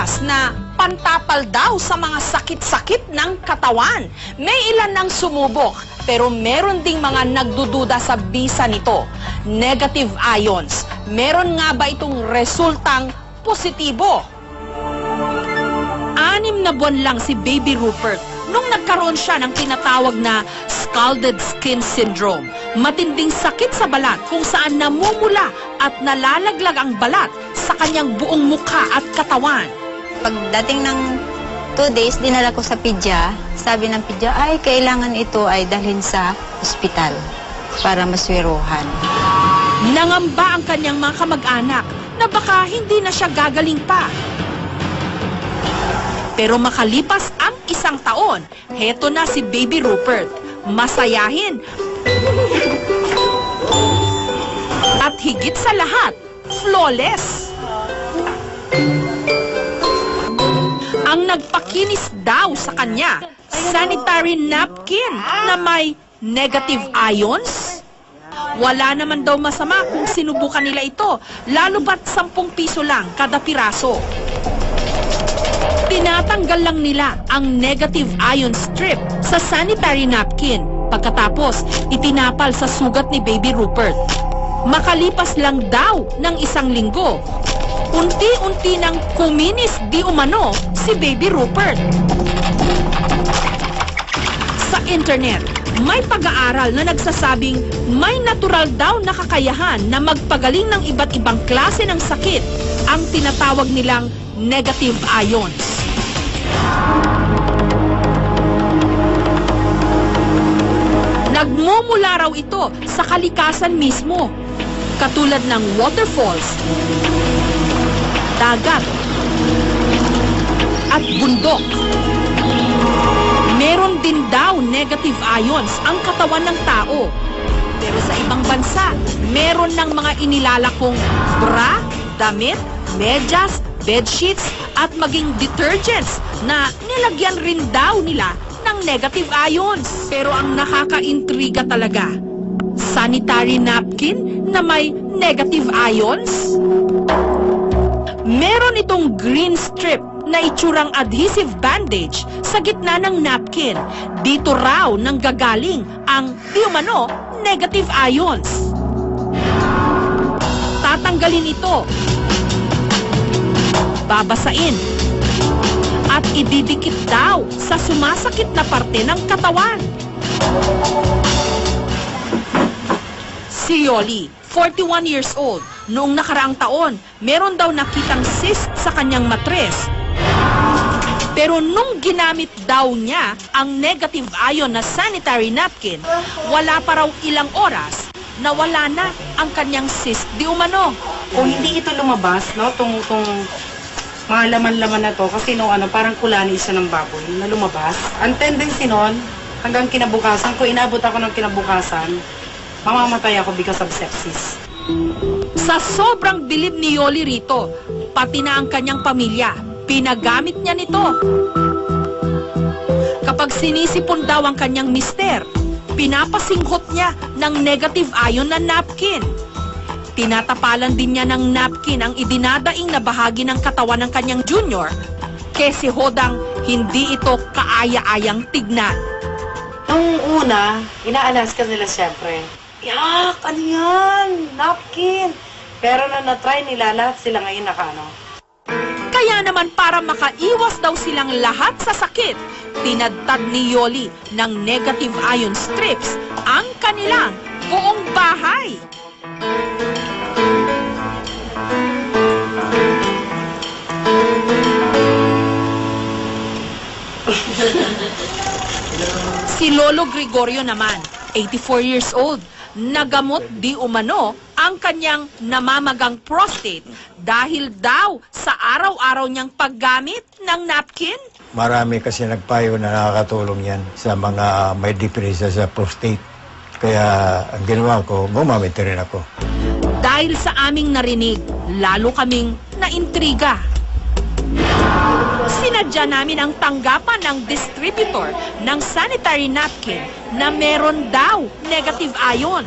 lumalabas na pantapal daw sa mga sakit-sakit ng katawan. May ilan ang sumubok, pero meron ding mga nagdududa sa bisa nito. Negative ions. Meron nga ba itong resultang positibo? 6 na buwan lang si Baby Rupert nung nagkaroon siya ng tinatawag na scalded skin syndrome. Matinding sakit sa balat kung saan namumula at nalalaglag ang balat sa kanyang buong mukha at katawan. Pagdating ng 2 days, dinala ko sa pedya. Sabi ng pedya, ay kailangan ito ay dalhin sa ospital para maswiruhan. Nangamba ang kanyang mga kamag-anak na baka hindi na siya gagaling pa. Pero makalipas ang 1 taon, heto na si Baby Rupert. Masayahin. At higit sa lahat, flawless. Ang nagpakinis daw sa kanya, sanitary napkin na may negative ions. Wala naman daw masama kung sinubukan nila ito, lalo ba't 10 piso lang kada piraso. Tinatanggal lang nila ang negative ion strip sa sanitary napkin. Pagkatapos, itinapal sa sugat ni Baby Rupert. Makalipas lang daw ng 1 linggo, unti-unti nang kuminis di umano si Baby Rupert. Sa internet, may pag-aaral na nagsasabing may natural daw na kakayahan na magpagaling ng iba't ibang klase ng sakit, ang tinatawag nilang negative ions. Nagmumula raw ito sa kalikasan mismo, katulad ng waterfalls, dagat, at bundok. Meron din daw negative ions ang katawan ng tao. Pero sa ibang bansa, meron ng mga inilalakong bra, damit, medyas, bedsheets, at maging detergents na nilagyan rin daw nila ng negative ions. Pero ang nakakaintriga talaga, sanitary napkin na may negative ions? Meron itong green strip na itsurang adhesive bandage sa gitna ng napkin. Dito raw nanggagaling ang di umano negative ions. Tatanggalin ito, babasain, at ididikit daw sa sumasakit na parte ng katawan. Si Yoli, 41 years old, noong nakaraang taon, meron daw nakitang cyst sa kanyang matres. Pero nung ginamit daw niya ang negative ion na sanitary napkin, wala pa raw ilang oras, nawala na ang kanyang cyst di umano. Kung hindi ito lumabas, no, tong mga laman-laman na to, kasi no, parang kulani isa ng baboy na lumabas. Ang tendency nun, hanggang kinabukasan, kung inabot ako ng kinabukasan, mamamatay ako because of sepsis. Sa sobrang bilib ni Yoli rito, pati na ang kanyang pamilya, pinagamit niya nito. Kapag sinisipon daw ang kanyang mister, pinapasinghot niya ng negative ion na napkin. Tinatapalan din niya ng napkin ang idinadaing na bahagi ng katawan ng kanyang junior, kasi hodang hindi ito kaaya-ayang tignan. Nung una, inaalas ka nila siyempre. Yak! Ano yan? Napkin! Pero na na-try nila, lahat sila ngayon nakano. Kaya naman para makaiwas daw silang lahat sa sakit, tinadtad ni Yoli ng negative ion strips ang kanilang buong bahay. Si Lolo Gregorio naman, 84 years old, nagamot di umano ang kanyang namamagang prostate dahil daw sa araw-araw niyang paggamit ng napkin. Marami kasi nagpayo na nakakatulong yan sa mga may depresya sa prostate. Kaya ang ginawa ko, gumamit rin ako. Dahil sa aming narinig, lalo kaming naintriga. Sinadya namin ang tanggapan ng distributor ng sanitary napkin na meron daw negative ion.